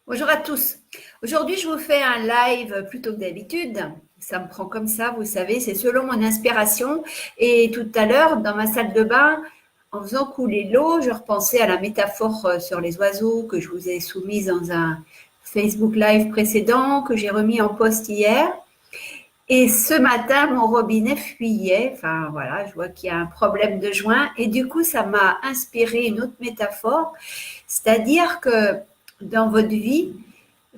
Bonjour à tous. Aujourd'hui, je vous fais un live plutôt que d'habitude. Ça me prend comme ça, vous savez, c'est selon mon inspiration. Et tout à l'heure, dans ma salle de bain, en faisant couler l'eau, je repensais à la métaphore sur les oiseaux que je vous ai soumise dans un Facebook Live précédent, que j'ai remis en post hier. Et ce matin, mon robinet fuyait. Enfin, voilà, je vois qu'il y a un problème de joint. Et du coup, ça m'a inspiré une autre métaphore. C'est-à-dire que dans votre vie,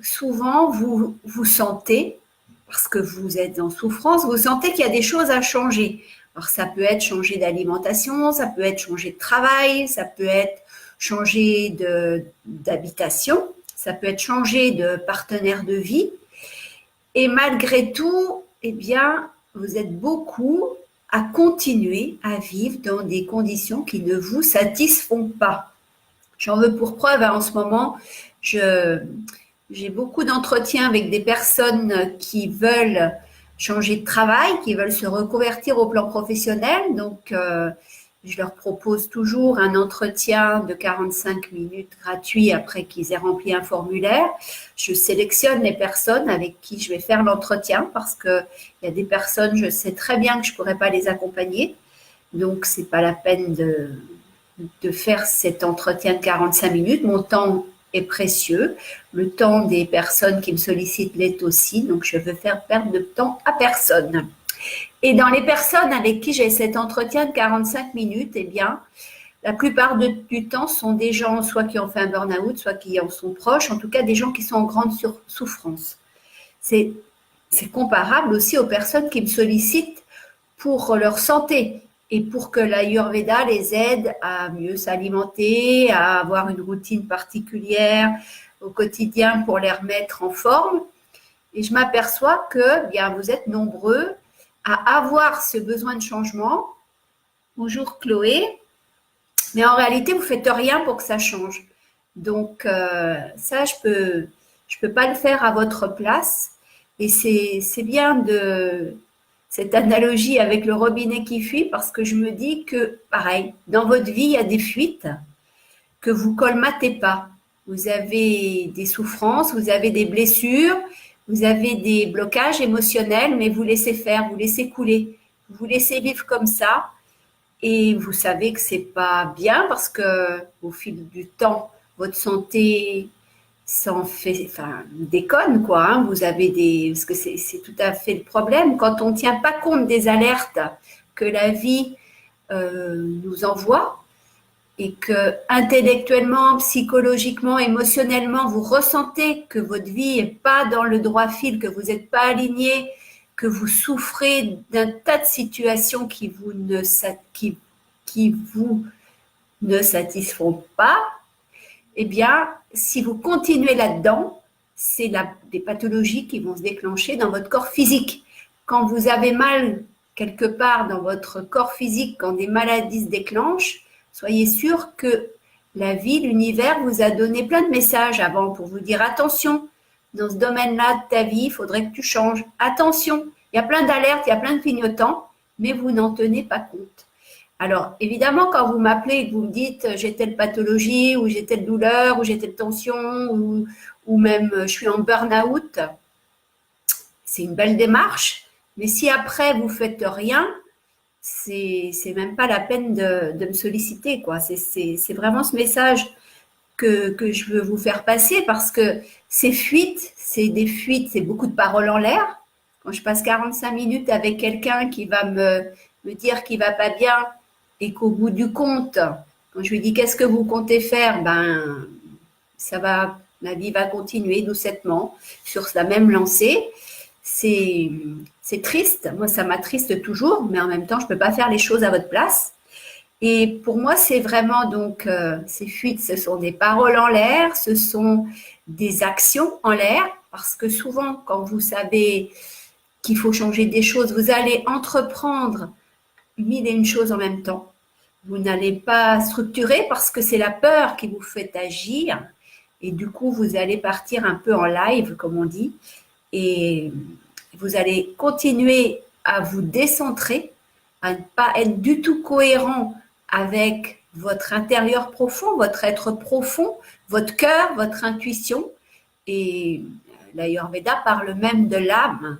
souvent, vous vous sentez, parce que vous êtes en souffrance, vous sentez qu'il y a des choses à changer. Alors, ça peut être changer d'alimentation, ça peut être changer de travail, ça peut être changer d'habitation, ça peut être changer de partenaire de vie. Et malgré tout, eh bien, vous êtes beaucoup à continuer à vivre dans des conditions qui ne vous satisfont pas. J'en veux pour preuve, en ce moment, j'ai beaucoup d'entretiens avec des personnes qui veulent changer de travail, qui veulent se reconvertir au plan professionnel. Donc, je leur propose toujours un entretien de 45 minutes gratuit après qu'ils aient rempli un formulaire. Je sélectionne les personnes avec qui je vais faire l'entretien parce qu'il y a des personnes, je sais très bien que je ne pourrais pas les accompagner. Donc, ce n'est pas la peine de faire cet entretien de 45 minutes. Mon temps est précieux. Le temps des personnes qui me sollicitent l'est aussi. Donc, je veux faire perdre de temps à personne. Et dans les personnes avec qui j'ai cet entretien de 45 minutes, eh bien, la plupart du temps sont des gens soit qui ont fait un burn-out, soit qui en sont proches, en tout cas des gens qui sont en grande souffrance. C'est comparable aussi aux personnes qui me sollicitent pour leur santé et pour que l'Ayurveda les aide à mieux s'alimenter, à avoir une routine particulière au quotidien pour les remettre en forme. Et je m'aperçois que bien, vous êtes nombreux à avoir ce besoin de changement. Bonjour Chloé. Mais en réalité, vous ne faites rien pour que ça change. Donc, ça, je peux pas le faire à votre place. Et c'est bien de cette analogie avec le robinet qui fuit parce que je me dis que, pareil, dans votre vie, il y a des fuites que vous colmatez pas. Vous avez des souffrances, vous avez des blessures, vous avez des blocages émotionnels, mais vous laissez faire, vous laissez couler, vous laissez vivre comme ça. Et vous savez que c'est pas bien parce que au fil du temps, votre santé s'en fait, enfin, déconne quoi. Hein. Vous avez parce que c'est tout à fait le problème quand on ne tient pas compte des alertes que la vie nous envoie et que intellectuellement, psychologiquement, émotionnellement, vous ressentez que votre vie n'est pas dans le droit fil, que vous n'êtes pas aligné, que vous souffrez d'un tas de situations qui vous ne satisfont pas, eh bien, si vous continuez là-dedans, c'est des pathologies qui vont se déclencher dans votre corps physique. Quand vous avez mal quelque part dans votre corps physique, quand des maladies se déclenchent, soyez sûr que la vie, l'univers vous a donné plein de messages avant pour vous dire attention, dans ce domaine-là de ta vie, il faudrait que tu changes. Attention, il y a plein d'alertes, il y a plein de clignotants, mais vous n'en tenez pas compte. Alors, évidemment, quand vous m'appelez et que vous me dites j'ai telle pathologie, ou j'ai telle douleur, ou j'ai telle tension, ou même je suis en burn-out, c'est une belle démarche. Mais si après vous faites rien, c'est même pas la peine de me solliciter, quoi. C'est vraiment ce message que je veux vous faire passer parce que ces fuites, c'est des fuites, c'est beaucoup de paroles en l'air. Quand je passe 45 minutes avec quelqu'un qui va me dire qu'il va pas bien et qu'au bout du compte, quand je lui dis qu'est-ce que vous comptez faire, ben ça va, la vie va continuer doucettement sur la même lancée. C'est triste, moi ça m'attriste toujours, mais en même temps je peux pas faire les choses à votre place. Et pour moi, c'est vraiment donc ces fuites, ce sont des paroles en l'air, ce sont des actions en l'air, parce que souvent, quand vous savez qu'il faut changer des choses, vous allez entreprendre mille et une choses en même temps. Vous n'allez pas structurer parce que c'est la peur qui vous fait agir. Et du coup, vous allez partir un peu en live, comme on dit, et vous allez continuer à vous décentrer, à ne pas être du tout cohérent avec votre intérieur profond, votre être profond, votre cœur, votre intuition. Et l'Ayurveda parle même de l'âme,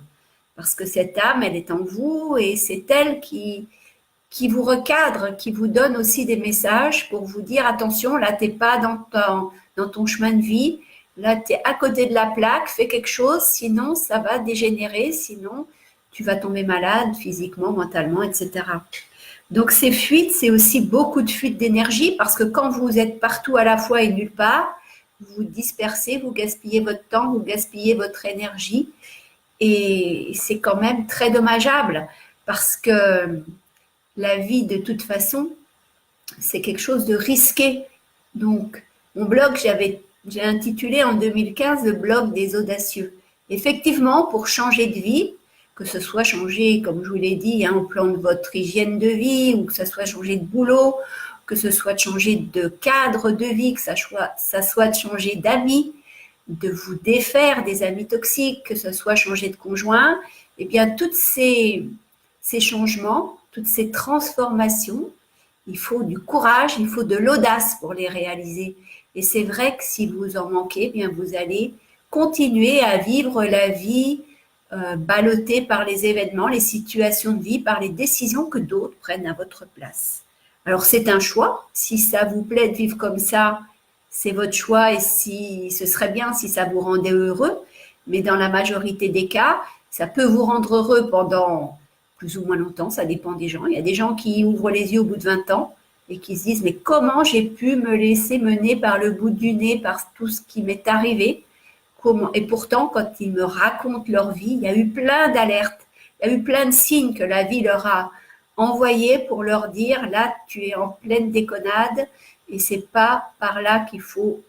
parce que cette âme, elle est en vous et c'est elle qui vous recadre, qui vous donne aussi des messages pour vous dire attention, là, tu n'es pas dans ton chemin de vie, là, tu es à côté de la plaque, fais quelque chose, sinon ça va dégénérer, sinon tu vas tomber malade physiquement, mentalement, etc. Donc ces fuites, c'est aussi beaucoup de fuites d'énergie parce que quand vous êtes partout à la fois et nulle part, vous vous dispersez, vous gaspillez votre temps, vous gaspillez votre énergie et c'est quand même très dommageable parce que la vie, de toute façon, c'est quelque chose de risqué. Donc, mon blog, j'ai intitulé en 2015 le blog des audacieux. Effectivement, pour changer de vie, que ce soit changer, comme je vous l'ai dit, au plan de votre hygiène de vie, ou que ce soit changer de boulot, que ce soit de changer de cadre de vie, que ça soit de changer d'amis, de vous défaire des amis toxiques, que ce soit changer de conjoint, eh bien, tous ces changements, toutes ces transformations, il faut du courage, il faut de l'audace pour les réaliser. Et c'est vrai que si vous en manquez, eh bien vous allez continuer à vivre la vie ballottée par les événements, les situations de vie, par les décisions que d'autres prennent à votre place. Alors c'est un choix. Si ça vous plaît de vivre comme ça, c'est votre choix et si ce serait bien si ça vous rendait heureux. Mais dans la majorité des cas, ça peut vous rendre heureux pendant plus ou moins longtemps, ça dépend des gens. Il y a des gens qui ouvrent les yeux au bout de 20 ans et qui se disent mais comment j'ai pu me laisser mener par le bout du nez par tout ce qui m'est arrivé. Comment? Et pourtant, quand ils me racontent leur vie, il y a eu plein d'alertes, il y a eu plein de signes que la vie leur a envoyés pour leur dire là, tu es en pleine déconnade et c'est pas par là qu'il faut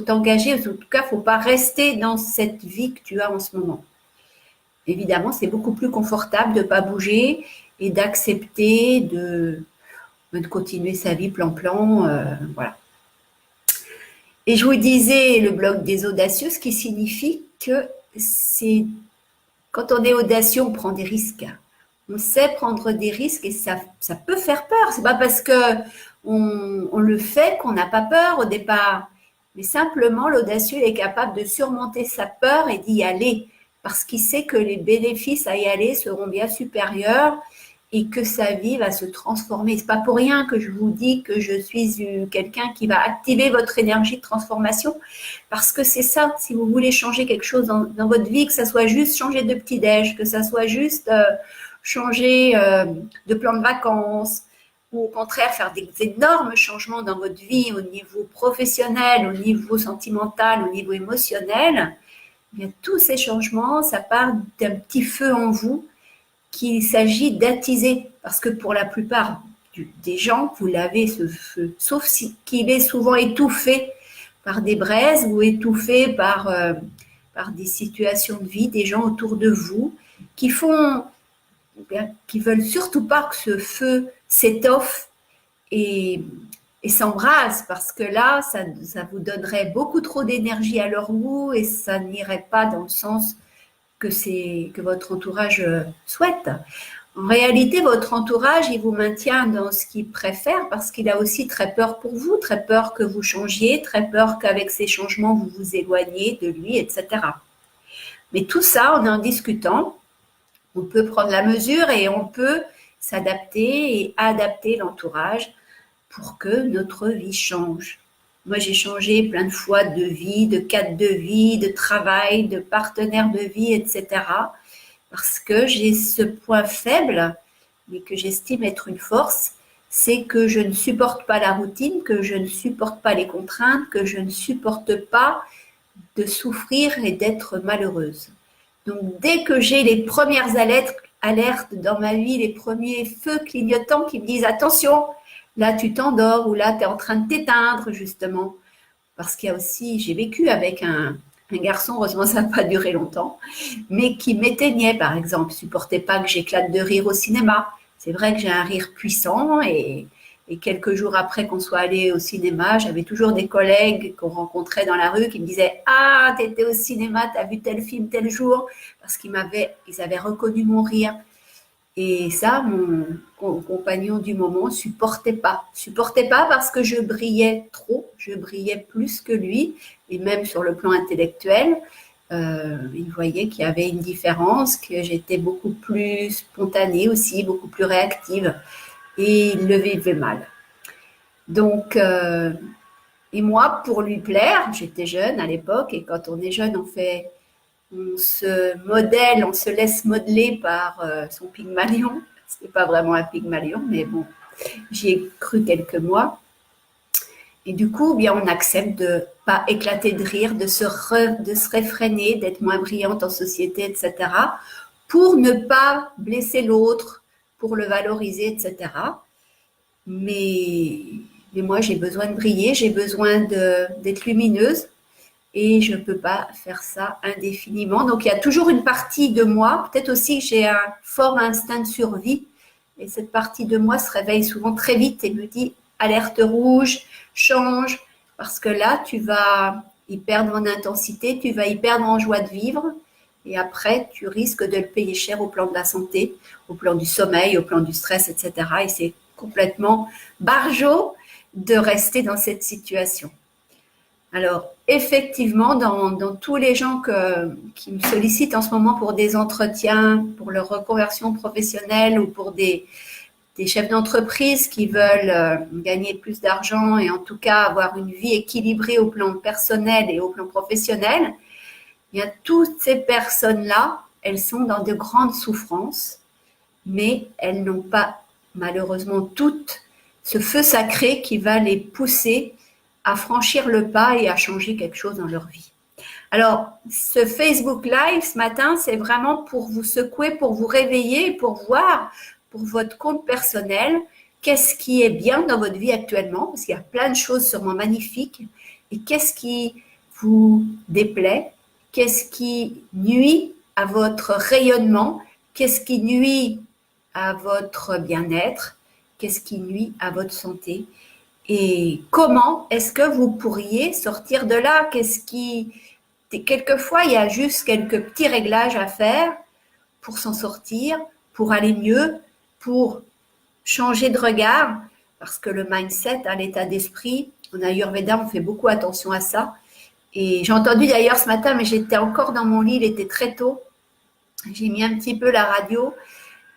t'engager. En tout cas, il ne faut pas rester dans cette vie que tu as en ce moment. Évidemment, c'est beaucoup plus confortable de ne pas bouger et d'accepter de continuer sa vie plan-plan. Voilà. Et je vous disais le blog des audacieux, ce qui signifie que c'est quand on est audacieux, on prend des risques. On sait prendre des risques et ça peut faire peur. C'est pas parce que on le fait qu'on n'a pas peur au départ. Mais simplement, l'audacieux est capable de surmonter sa peur et d'y aller parce qu'il sait que les bénéfices à y aller seront bien supérieurs et que sa vie va se transformer. C'est pas pour rien que je vous dis que je suis quelqu'un qui va activer votre énergie de transformation parce que c'est ça, si vous voulez changer quelque chose dans votre vie, que ça soit juste changer de petit-déj, que ça soit juste changer de plan de vacances, ou au contraire faire des énormes changements dans votre vie au niveau professionnel, au niveau sentimental, au niveau émotionnel, eh bien, tous ces changements, ça part d'un petit feu en vous qu'il s'agit d'attiser. Parce que pour la plupart des gens, vous l'avez ce feu, sauf qu'il est souvent étouffé par des braises ou étouffé par des situations de vie, des gens autour de vous qui veulent surtout pas que ce feu s'étoffe et s'embrase parce que là, ça vous donnerait beaucoup trop d'énergie à leur goût et ça n'irait pas dans le sens que votre entourage souhaite. En réalité, votre entourage, il vous maintient dans ce qu'il préfère parce qu'il a aussi très peur pour vous, très peur que vous changiez, très peur qu'avec ces changements, vous vous éloigniez de lui, etc. Mais tout ça, en discutant, on peut prendre la mesure et on peut s'adapter et adapter l'entourage pour que notre vie change. Moi, j'ai changé plein de fois de vie, de cadre de vie, de travail, de partenaire de vie, etc. Parce que j'ai ce point faible, mais que j'estime être une force, c'est que je ne supporte pas la routine, que je ne supporte pas les contraintes, que je ne supporte pas de souffrir et d'être malheureuse. Donc, dès que j'ai les premières alertes dans ma vie, les premiers feux clignotants qui me disent « Attention, là tu t'endors » ou « Là tu es en train de t'éteindre » justement. Parce qu'il y a aussi, j'ai vécu avec un garçon, heureusement ça n'a pas duré longtemps, mais qui m'éteignait par exemple. Il ne supportait pas que j'éclate de rire au cinéma. C'est vrai que j'ai un rire puissant et quelques jours après qu'on soit allé au cinéma, j'avais toujours des collègues qu'on rencontrait dans la rue qui me disaient « Ah, t'étais au cinéma, t'as vu tel film tel jour ?» parce qu'ils avaient reconnu mon rire. Et ça, mon compagnon du moment supportait pas. Supportait pas parce que je brillais trop, je brillais plus que lui, et même sur le plan intellectuel, il voyait qu'il y avait une différence, que j'étais beaucoup plus spontanée aussi, beaucoup plus réactive, et il le vivait mal. Donc, et moi, pour lui plaire, j'étais jeune à l'époque, et quand on est jeune, on se modèle, on se laisse modeler par son Pygmalion. C'était pas vraiment un Pygmalion, mais bon, j'y ai cru quelques mois. Et du coup, bien, on accepte de pas éclater de rire, de se réfréner, d'être moins brillante en société, etc., pour ne pas blesser l'autre, pour le valoriser, etc. Mais, mais moi, j'ai besoin de briller, j'ai besoin d'être lumineuse et je ne peux pas faire ça indéfiniment. Donc, il y a toujours une partie de moi, peut-être aussi que j'ai un fort instinct de survie, et cette partie de moi se réveille souvent très vite et me dit alerte rouge, change, parce que là, tu vas y perdre en intensité, tu vas y perdre en joie de vivre, et après, tu risques de le payer cher au plan de la santé, au plan du sommeil, au plan du stress, etc. Et c'est complètement barjot de rester dans cette situation. Alors, effectivement, dans tous les gens qui me sollicitent en ce moment pour des entretiens, pour leur reconversion professionnelle ou pour des chefs d'entreprise qui veulent gagner plus d'argent et en tout cas avoir une vie équilibrée au plan personnel et au plan professionnel, eh bien, toutes ces personnes-là, elles sont dans de grandes souffrances, mais elles n'ont pas malheureusement toutes ce feu sacré qui va les pousser à franchir le pas et à changer quelque chose dans leur vie. Alors, ce Facebook Live ce matin, c'est vraiment pour vous secouer, pour vous réveiller, pour voir pour votre compte personnel qu'est-ce qui est bien dans votre vie actuellement, parce qu'il y a plein de choses sûrement magnifiques, et qu'est-ce qui vous déplaît, qu'est-ce qui nuit à votre rayonnement, qu'est-ce qui nuit à votre bien-être, qu'est-ce qui nuit à votre santé. Et comment est-ce que vous pourriez sortir de là? Quelquefois, il y a juste quelques petits réglages à faire pour s'en sortir, pour aller mieux, pour changer de regard, parce que le mindset, l'état d'esprit, en Ayurveda, on fait beaucoup attention à ça. Et j'ai entendu d'ailleurs ce matin, mais j'étais encore dans mon lit, il était très tôt, j'ai mis un petit peu la radio,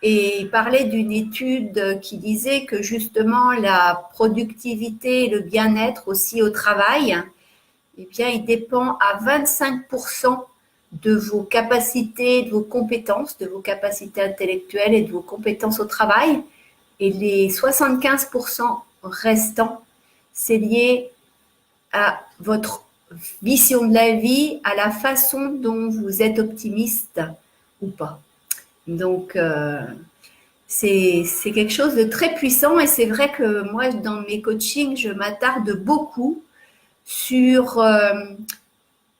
et il parlait d'une étude qui disait que justement la productivité et le bien-être aussi au travail, eh bien, il dépend à 25% de vos capacités, de vos compétences, de vos capacités intellectuelles et de vos compétences au travail. Et les 75% restants, c'est lié à votre vision de la vie, à la façon dont vous êtes optimiste ou pas. Donc, c'est quelque chose de très puissant et c'est vrai que moi, dans mes coachings, je m'attarde beaucoup sur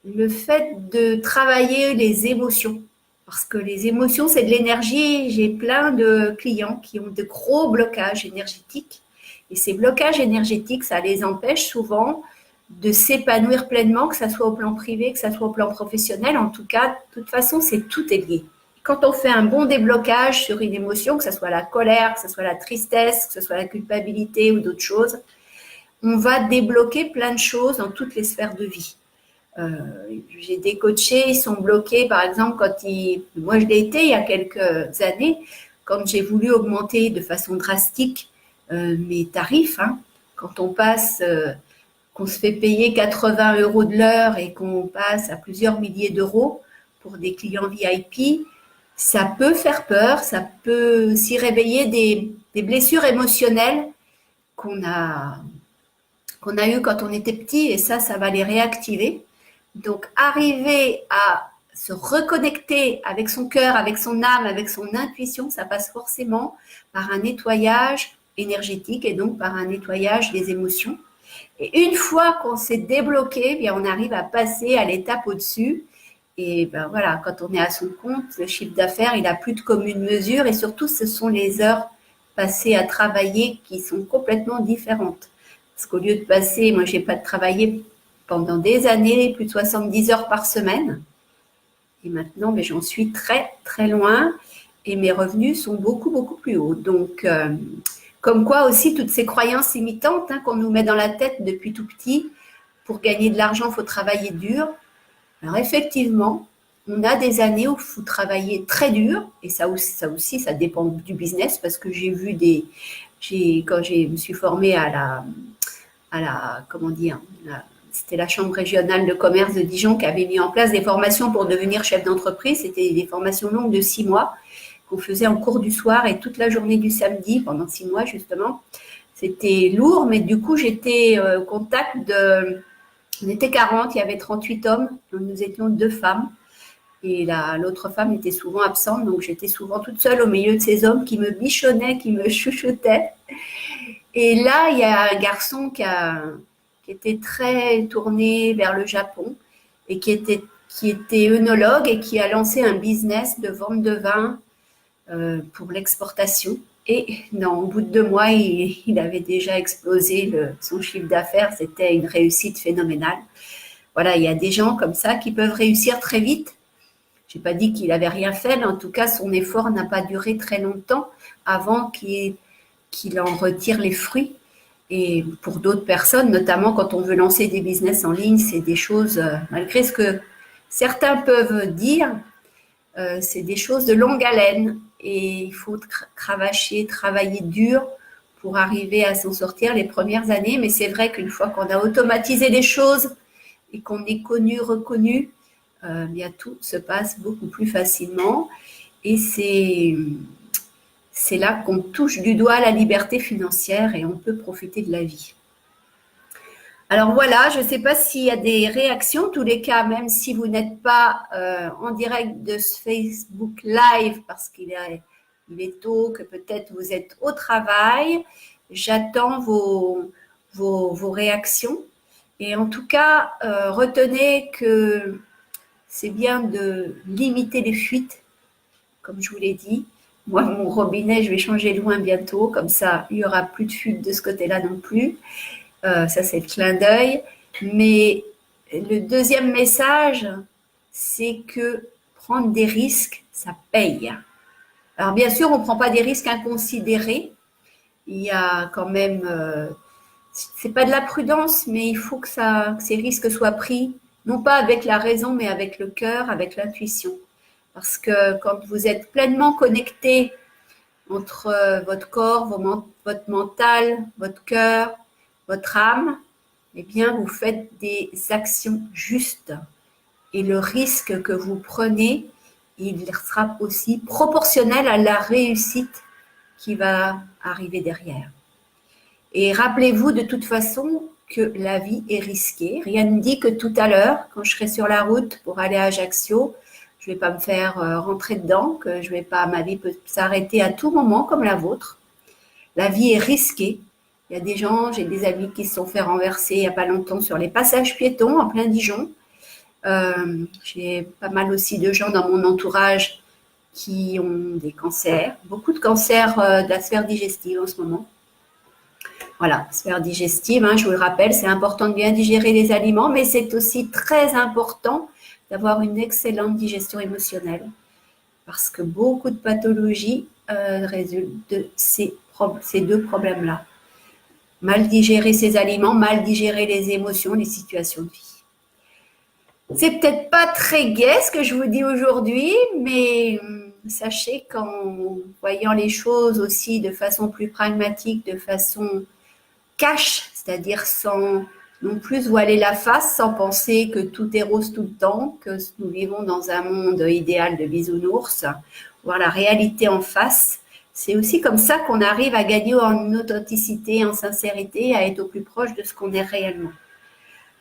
le fait de travailler les émotions. Parce que les émotions, c'est de l'énergie. J'ai plein de clients qui ont de gros blocages énergétiques. Et ces blocages énergétiques, ça les empêche souvent de s'épanouir pleinement, que ce soit au plan privé, que ce soit au plan professionnel. En tout cas, de toute façon, c'est tout est lié. Quand on fait un bon déblocage sur une émotion, que ce soit la colère, que ce soit la tristesse, que ce soit la culpabilité ou d'autres choses, on va débloquer plein de choses dans toutes les sphères de vie. J'ai des coachés, ils sont bloqués, par exemple, moi je l'ai été il y a quelques années, quand j'ai voulu augmenter de façon drastique mes tarifs, hein, quand on passe, qu'on se fait payer 80 € de l'heure et qu'on passe à plusieurs milliers d'euros pour des clients VIP, ça peut faire peur, ça peut s'y réveiller des blessures émotionnelles qu'on a eues quand on était petit et ça va les réactiver. Donc, arriver à se reconnecter avec son cœur, avec son âme, avec son intuition, ça passe forcément par un nettoyage énergétique et donc par un nettoyage des émotions. Et une fois qu'on s'est débloqué, bien on arrive à passer à l'étape au-dessus. Et ben voilà, quand on est à son compte, le chiffre d'affaires, il n'a plus de commune mesure et surtout, ce sont les heures passées à travailler qui sont complètement différentes. Parce qu'au lieu de passer, moi, j'ai pas travaillé pendant des années, plus de 70 heures par semaine. Et maintenant, mais j'en suis très, très loin. et mes revenus sont beaucoup, beaucoup plus hauts. Donc, comme quoi aussi, toutes ces croyances limitantes qu'on nous met dans la tête depuis tout petit, pour gagner de l'argent, il faut travailler dur. Alors effectivement, on a des années où il faut travailler très dur, et ça aussi, ça dépend du business, parce que j'ai vu quand je me suis formée comment dire, c'était la Chambre régionale de commerce de Dijon qui avait mis en place des formations pour devenir chef d'entreprise. C'était des formations longues de 6 mois qu'on faisait en cours du soir et toute la journée du samedi pendant 6 mois justement. C'était lourd, mais du coup j'étais au contact on était 40, il y avait 38 hommes, nous étions 2 femmes. Et l'autre femme était souvent absente, donc j'étais souvent toute seule au milieu de ces hommes qui me bichonnaient, qui me chouchoutaient. Et là, il y a un garçon qui était très tourné vers le Japon et qui était œnologue et qui a lancé un business de vente de vin pour l'exportation. Et au bout de 2 mois, il avait déjà explosé son chiffre d'affaires. C'était une réussite phénoménale. Voilà, il y a des gens comme ça qui peuvent réussir très vite. Je n'ai pas dit qu'il n'avait rien fait, mais en tout cas, son effort n'a pas duré très longtemps avant qu'il en retire les fruits. Et pour d'autres personnes, notamment quand on veut lancer des business en ligne, c'est des choses, malgré ce que certains peuvent dire, c'est des choses de longue haleine. Et il faut cravacher, travailler dur pour arriver à s'en sortir les premières années. Mais c'est vrai qu'une fois qu'on a automatisé les choses et qu'on est connu, reconnu, bien tout se passe beaucoup plus facilement. Et c'est là qu'on touche du doigt la liberté financière et on peut profiter de la vie. Alors voilà, je ne sais pas s'il y a des réactions. En tous les cas, même si vous n'êtes pas en direct de ce Facebook Live parce qu'il est tôt, que peut-être vous êtes au travail, j'attends vos réactions. Et en tout cas, retenez que c'est bien de limiter les fuites, comme je vous l'ai dit. Moi, mon robinet, je vais changer loin bientôt, comme ça, il n'y aura plus de fuite de ce côté-là non plus. Ça, c'est le clin d'œil. Mais le deuxième message, c'est que prendre des risques, ça paye. Alors, bien sûr, on ne prend pas des risques inconsidérés. Il y a quand même, c'est pas de la prudence, mais il faut que ces risques soient pris, non pas avec la raison, mais avec le cœur, avec l'intuition. Parce que quand vous êtes pleinement connecté entre votre corps, votre mental, votre cœur, votre âme, eh bien, vous faites des actions justes. Et le risque que vous prenez, il sera aussi proportionnel à la réussite qui va arriver derrière. Et rappelez-vous de toute façon que la vie est risquée. Rien ne dit que tout à l'heure, quand je serai sur la route pour aller à Ajaccio, je ne vais pas me faire rentrer dedans, que ma vie peut s'arrêter à tout moment comme la vôtre. La vie est risquée. Il y a des gens, j'ai des amis qui se sont fait renverser il n'y a pas longtemps sur les passages piétons en plein Dijon. J'ai pas mal aussi de gens dans mon entourage qui ont des cancers, beaucoup de cancers de la sphère digestive en ce moment. Voilà, sphère digestive, je vous le rappelle, c'est important de bien digérer les aliments, mais c'est aussi très important d'avoir une excellente digestion émotionnelle parce que beaucoup de pathologies résultent de ces 2 problèmes-là. Mal digérer ses aliments, mal digérer les émotions, les situations de vie. C'est peut-être pas très gai ce que je vous dis aujourd'hui, mais sachez qu'en voyant les choses aussi de façon plus pragmatique, de façon cash, c'est-à-dire sans non plus voiler la face, sans penser que tout est rose tout le temps, que nous vivons dans un monde idéal de bisounours, voir la réalité en face. C'est aussi comme ça qu'on arrive à gagner en authenticité, en sincérité, à être au plus proche de ce qu'on est réellement.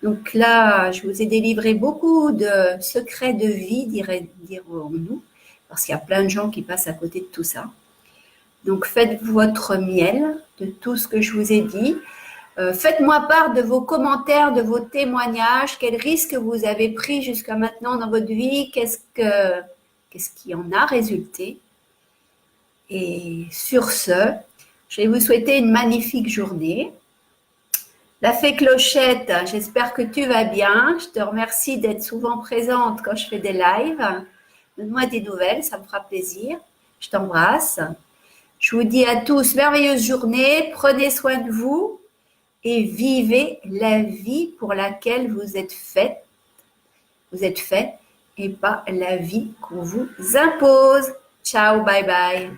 Donc là, je vous ai délivré beaucoup de secrets de vie, dirons-nous, parce qu'il y a plein de gens qui passent à côté de tout ça. Donc faites votre miel de tout ce que je vous ai dit. Faites-moi part de vos commentaires, de vos témoignages. Quels risques vous avez pris jusqu'à maintenant dans votre vie? Qu'est-ce qui en a résulté? Et sur ce, je vais vous souhaiter une magnifique journée. La fée Clochette, j'espère que tu vas bien. Je te remercie d'être souvent présente quand je fais des lives. Donne-moi des nouvelles, ça me fera plaisir. Je t'embrasse. Je vous dis à tous, merveilleuse journée, prenez soin de vous et vivez la vie pour laquelle vous êtes fait et pas la vie qu'on vous impose. Ciao, bye bye.